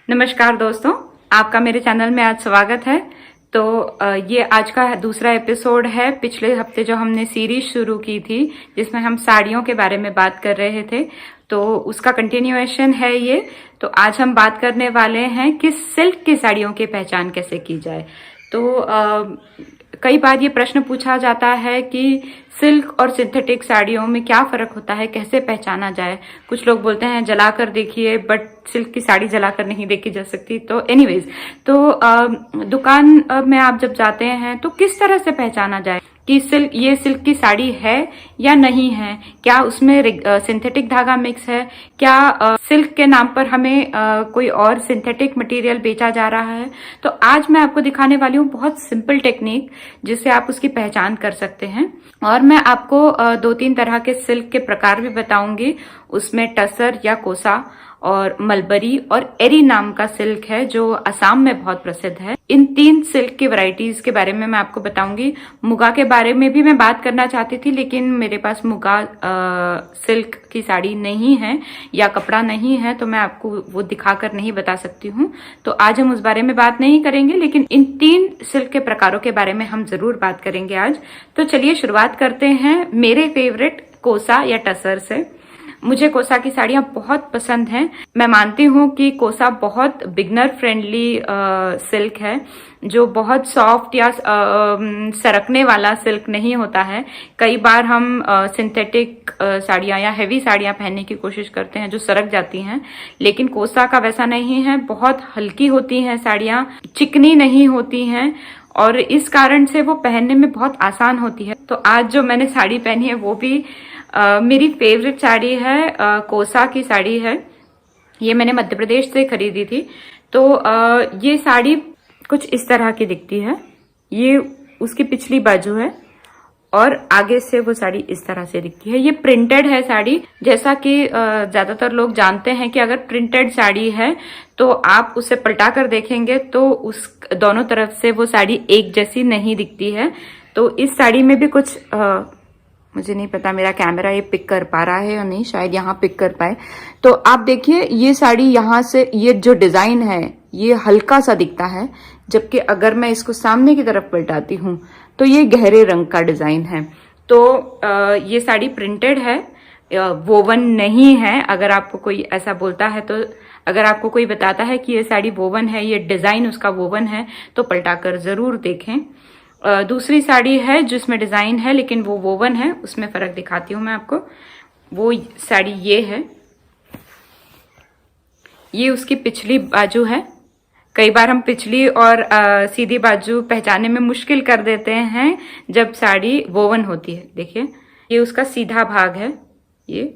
नमस्कार दोस्तों, आपका मेरे चैनल में आज स्वागत है। तो ये आज का दूसरा एपिसोड है। पिछले हफ्ते जो हमने सीरीज शुरू की थी जिसमें हम साड़ियों के बारे में बात कर रहे थे, तो उसका कंटिन्यूएशन है ये। तो आज हम बात करने वाले हैं कि सिल्क की साड़ियों की पहचान कैसे की जाए। तो कई बार ये प्रश्न पूछा जाता है कि सिल्क और सिंथेटिक साड़ियों में क्या फर्क होता है, कैसे पहचाना जाए। कुछ लोग बोलते हैं जलाकर देखिए, बट सिल्क की साड़ी जलाकर नहीं देखी जा सकती। तो एनीवेज, तो दुकान में आप जब जाते हैं तो किस तरह से पहचाना जाए कि ये सिल्क की साड़ी है या नहीं है, क्या उसमें सिंथेटिक धागा मिक्स है, क्या सिल्क के नाम पर हमें कोई और सिंथेटिक मटेरियल बेचा जा रहा है। तो आज मैं आपको दिखाने वाली हूँ बहुत सिंपल टेक्निक जिससे आप उसकी पहचान कर सकते हैं। और मैं आपको 2-3 तरह के सिल्क के प्रकार भी बताऊंगी। उसमें टसर या कोसा और मलबरी और एरी नाम का सिल्क है जो असम में बहुत प्रसिद्ध है। इन 3 सिल्क की वैरायटीज के बारे में मैं आपको बताऊंगी। मुगा के बारे में भी मैं बात करना चाहती थी, लेकिन मेरे पास मुगा सिल्क की साड़ी नहीं है या कपड़ा नहीं है, तो मैं आपको वो दिखाकर नहीं बता सकती हूँ। तो आज हम उस बारे में बात नहीं करेंगे, लेकिन इन 3 सिल्क के प्रकारों के बारे में हम जरूर बात करेंगे आज। तो चलिए शुरुआत करते हैं मेरे फेवरेट कोसा या टसर से। मुझे कोसा की साड़ियां बहुत पसंद हैं। मैं मानती हूँ कि कोसा बहुत बिगनर फ्रेंडली सिल्क है, जो बहुत सॉफ्ट या सरकने वाला सिल्क नहीं होता है। कई बार हम सिंथेटिक साड़ियां या हेवी साड़ियां पहनने की कोशिश करते हैं जो सरक जाती हैं, लेकिन कोसा का वैसा नहीं है। बहुत हल्की होती हैं साड़ियां, चिकनी नहीं होती हैं और इस कारण से वो पहनने में बहुत आसान होती है। तो आज जो मैंने साड़ी पहनी है वो भी मेरी फेवरेट साड़ी है, कोसा की साड़ी है। ये मैंने मध्य प्रदेश से खरीदी थी। तो ये साड़ी कुछ इस तरह की दिखती है। ये उसकी पिछली बाजू है और आगे से वो साड़ी इस तरह से दिखती है। ये प्रिंटेड है साड़ी। जैसा कि ज्यादातर लोग जानते हैं कि अगर प्रिंटेड साड़ी है तो आप उसे पलटा कर देखेंगे तो उस दोनों तरफ से वो साड़ी एक जैसी नहीं दिखती है। तो इस साड़ी में भी कुछ मुझे नहीं पता मेरा कैमरा ये पिक कर पा रहा है या नहीं, शायद यहाँ पिक कर पाए। तो आप देखिए ये साड़ी यहाँ से ये जो डिजाइन है ये हल्का सा दिखता है, जबकि अगर मैं इसको सामने की तरफ पलटाती हूँ तो ये गहरे रंग का डिजाइन है। तो ये साड़ी प्रिंटेड है, वोवन नहीं है। अगर आपको कोई ऐसा बोलता है, तो अगर आपको कोई बताता है कि ये साड़ी वोवन है, ये डिजाइन उसका वोवन है, तो पलटाकर जरूर देखें। दूसरी साड़ी है जिसमें डिजाइन है लेकिन वो वोवन है, उसमें फर्क दिखाती हूँ मैं आपको। वो साड़ी ये है, ये उसकी पिछली बाजू है। कई बार हम पिछली और सीधी बाजू पहचानने में मुश्किल कर देते हैं जब साड़ी वोवन होती है। देखिए ये उसका सीधा भाग है ये,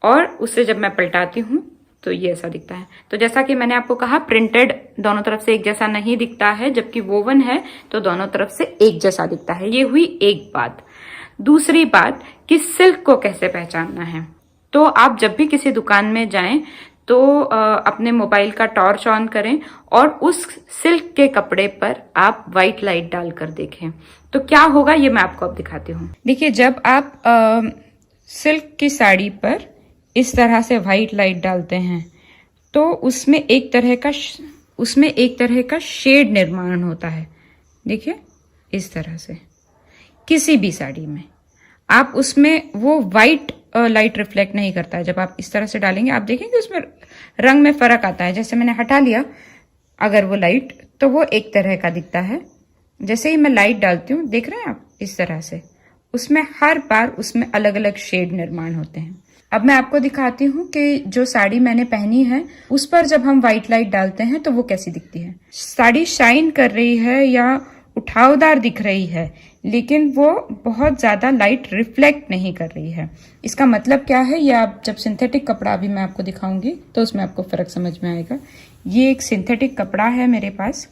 और उससे जब मैं पलटाती हूँ तो ये ऐसा दिखता है। तो जैसा कि मैंने आपको कहा, प्रिंटेड दोनों तरफ से एक जैसा नहीं दिखता है, जबकि वोवन है तो दोनों तरफ से एक जैसा दिखता है। ये हुई एक बात। दूसरी बात कि सिल्क को कैसे पहचानना है। तो आप जब भी किसी दुकान में जाएं तो अपने मोबाइल का टॉर्च ऑन करें और उस सिल्क के कपड़े पर आप व्हाइट लाइट डालकर देखें। तो क्या होगा ये मैं आपको अब दिखाती हूँ। देखिए, जब आप सिल्क की साड़ी पर इस तरह से व्हाइट लाइट डालते हैं तो उसमें एक तरह का शेड निर्माण होता है। देखिए इस तरह से किसी भी साड़ी में आप उसमें वो व्हाइट लाइट रिफ्लेक्ट नहीं करता है। जब आप इस तरह से डालेंगे आप देखेंगे उसमें रंग में फर्क आता है। जैसे मैंने हटा लिया अगर वो लाइट, तो वो एक तरह का दिखता है। जैसे ही मैं लाइट डालती हूँ, देख रहे हैं आप, इस तरह से उसमें हर बार उसमें अलग अलग शेड निर्माण होते हैं। अब मैं आपको दिखाती हूँ कि जो साड़ी मैंने पहनी है उस पर जब हम व्हाइट लाइट डालते हैं तो वो कैसी दिखती है। साड़ी शाइन कर रही है या उठावदार दिख रही है, लेकिन वो बहुत ज्यादा लाइट रिफ्लेक्ट नहीं कर रही है। इसका मतलब क्या है, ये आप जब सिंथेटिक कपड़ा भी मैं आपको दिखाऊंगी तो उसमें आपको फर्क समझ में आएगा। ये एक सिंथेटिक कपड़ा है मेरे पास,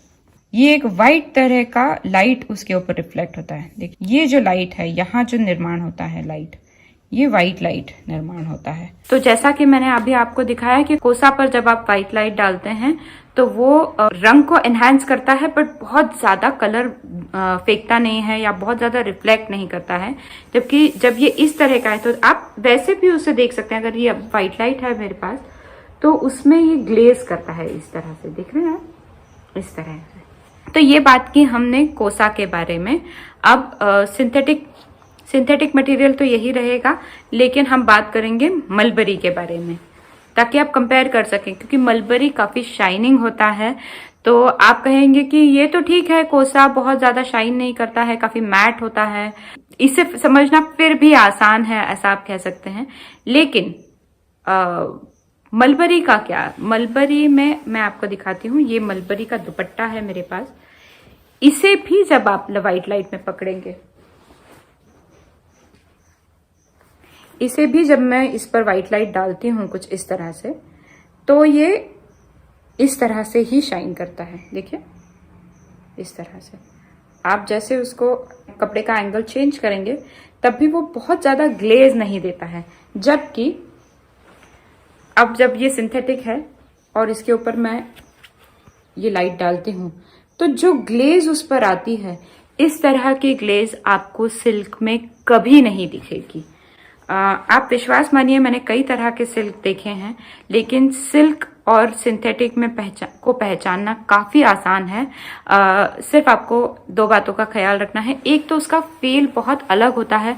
ये एक व्हाइट तरह का लाइट उसके ऊपर रिफ्लेक्ट होता है। देखिए ये जो लाइट है, यहाँ जो निर्माण होता है लाइट, ये व्हाइट लाइट निर्माण होता है। तो जैसा कि मैंने अभी आपको दिखाया कि कोसा पर जब आप व्हाइट लाइट डालते हैं तो वो रंग को एनहांस करता है, बट बहुत ज्यादा कलर फेंकता नहीं है या बहुत ज्यादा रिफ्लेक्ट नहीं करता है। जबकि जब ये इस तरह का है तो आप वैसे भी उसे देख सकते हैं। अगर ये व्हाइट लाइट है मेरे पास तो उसमें ये ग्लेज करता है इस तरह से, देख रहे हैं आप, इस तरह से। तो ये बात की हमने कोसा के बारे में। अब सिंथेटिक मटेरियल तो यही रहेगा, लेकिन हम बात करेंगे मलबरी के बारे में, ताकि आप कंपेयर कर सकें, क्योंकि मलबरी काफी शाइनिंग होता है। तो आप कहेंगे कि ये तो ठीक है, कोसा बहुत ज्यादा शाइन नहीं करता है, काफी मैट होता है, इसे समझना फिर भी आसान है, ऐसा आप कह सकते हैं। लेकिन मलबरी का क्या, मलबरी में मैं आपको दिखाती हूँ। ये मलबरी का दुपट्टा है मेरे पास। इसे भी जब आप व्हाइट लाइट में पकड़ेंगे, इसे भी जब मैं इस पर व्हाइट लाइट डालती हूँ कुछ इस तरह से, तो ये इस तरह से ही शाइन करता है। देखिए इस तरह से आप जैसे उसको कपड़े का एंगल चेंज करेंगे तब भी वो बहुत ज्यादा ग्लेज नहीं देता है। जबकि अब जब ये सिंथेटिक है और इसके ऊपर मैं ये लाइट डालती हूँ, तो जो ग्लेज उस पर आती है, इस तरह की ग्लेज आपको सिल्क में कभी नहीं दिखेगी। आप विश्वास मानिए, मैंने कई तरह के सिल्क देखे हैं, लेकिन सिल्क और सिंथेटिक में पहचानना काफी आसान है। सिर्फ आपको दो बातों का ख्याल रखना है। एक तो उसका फील बहुत अलग होता है।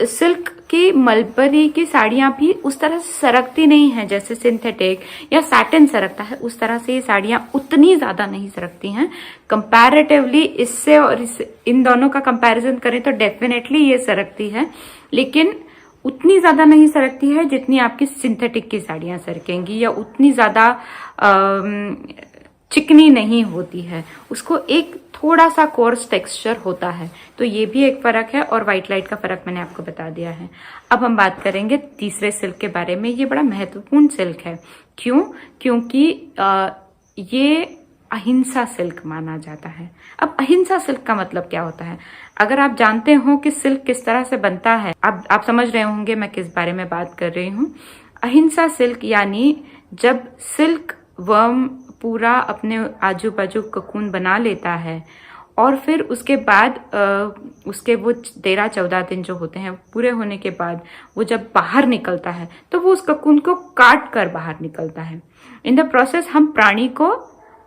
सिल्क की मलबरी की साड़ियां भी उस तरह से सरकती नहीं है जैसे सिंथेटिक या सैटिन सरकता है, उस तरह से ये साड़ियां उतनी ज्यादा नहीं सरकती हैं। कंपैरेटिवली इससे और इन दोनों का कंपैरिजन करें तो डेफिनेटली ये सरकती है, लेकिन उतनी ज्यादा नहीं सरकती है जितनी आपकी सिंथेटिक की साड़ियां सरकेंगी, या उतनी ज्यादा चिकनी नहीं होती है। उसको एक थोड़ा सा कोर्स टेक्सचर होता है। तो ये भी एक फर्क है, और व्हाइट लाइट का फर्क मैंने आपको बता दिया है। अब हम बात करेंगे तीसरे सिल्क के बारे में। ये बड़ा महत्वपूर्ण सिल्क है। क्यों? क्योंकि ये अहिंसा सिल्क माना जाता है। अब अहिंसा सिल्क का मतलब क्या होता है? अगर आप जानते हो कि सिल्क किस तरह से बनता है, अब आप समझ रहे होंगे मैं किस बारे में बात कर रही हूँ। अहिंसा सिल्क यानी जब सिल्क वर्म पूरा अपने आजू बाजू ककून बना लेता है, और फिर उसके बाद उसके वो 13-14 दिन जो होते हैं पूरे होने के बाद वो जब बाहर निकलता है, तो वो उस ककून को काट कर बाहर निकलता है। इन द प्रोसेस हम प्राणी को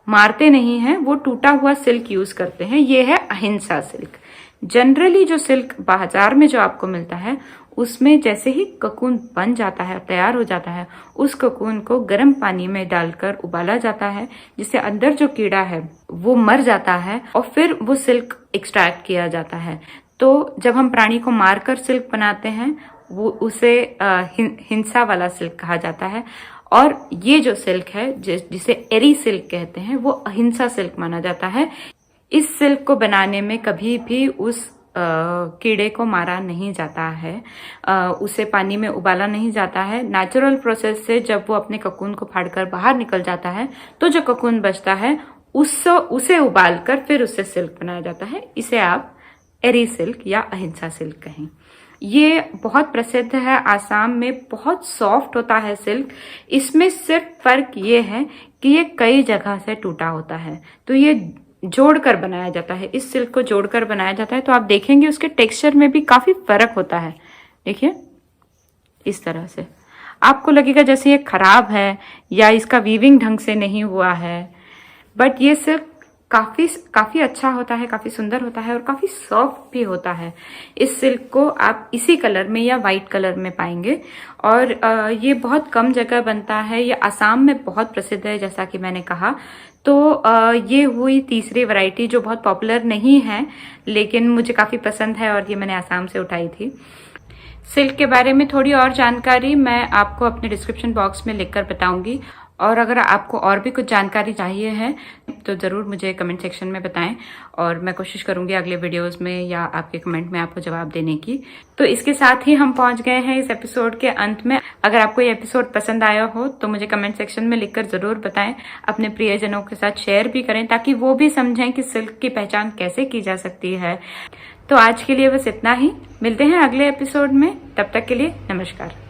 मारते नहीं हैं, वो टूटा हुआ सिल्क यूज करते हैं। ये है अहिंसा सिल्क। जनरली जो सिल्क बाजार में जो आपको मिलता है, उसमें जैसे ही ककून बन जाता है, तैयार हो जाता है, उस ककून को गर्म पानी में डालकर उबाला जाता है, जिससे अंदर जो कीड़ा है वो मर जाता है, और फिर वो सिल्क एक्सट्रैक्ट किया जाता है। तो जब हम प्राणी को मारकर सिल्क बनाते हैं, वो उसे हिंसा वाला सिल्क कहा जाता है। और ये जो सिल्क है जिसे एरी सिल्क कहते हैं, वो अहिंसा सिल्क माना जाता है। इस सिल्क को बनाने में कभी भी उस कीड़े को मारा नहीं जाता है, उसे पानी में उबाला नहीं जाता है। नेचुरल प्रोसेस से जब वो अपने ककून को फाड़कर बाहर निकल जाता है, तो जो ककून बचता है उसे उबालकर फिर उससे सिल्क बनाया जाता है। इसे आप एरी सिल्क या अहिंसा सिल्क कहें। ये बहुत प्रसिद्ध है। आसाम में बहुत सॉफ्ट होता है सिल्क। इसमें सिर्फ फर्क ये है कि ये कई जगह से टूटा होता है, तो ये जोड़कर बनाया जाता है। इस सिल्क को जोड़कर बनाया जाता है, तो आप देखेंगे उसके टेक्सचर में भी काफी फर्क होता है। देखिए इस तरह से आपको लगेगा जैसे ये खराब है या इसका वीविंग ढंग से नहीं हुआ है, बट ये सिल्क काफी अच्छा होता है, काफी सुंदर होता है और काफी सॉफ्ट भी होता है। इस सिल्क को आप इसी कलर में या वाइट कलर में पाएंगे, और ये बहुत कम जगह बनता है। ये आसाम में बहुत प्रसिद्ध है, जैसा कि मैंने कहा। तो ये हुई तीसरी वैरायटी जो बहुत पॉपुलर नहीं है, लेकिन मुझे काफी पसंद है, और ये मैंने आसाम से उठाई थी। सिल्क के बारे में थोड़ी और जानकारी मैं आपको अपने डिस्क्रिप्शन बॉक्स में लिखकर बताऊंगी, और अगर आपको और भी कुछ जानकारी चाहिए है तो ज़रूर मुझे कमेंट सेक्शन में बताएं, और मैं कोशिश करूंगी अगले वीडियोस में या आपके कमेंट में आपको जवाब देने की। तो इसके साथ ही हम पहुंच गए हैं इस एपिसोड के अंत में। अगर आपको ये एपिसोड पसंद आया हो तो मुझे कमेंट सेक्शन में लिखकर ज़रूर बताएं। अपने प्रियजनों के साथ शेयर भी करें, ताकि वो भी समझें कि सिल्क की पहचान कैसे की जा सकती है। तो आज के लिए बस इतना ही। मिलते हैं अगले एपिसोड में, तब तक के लिए नमस्कार।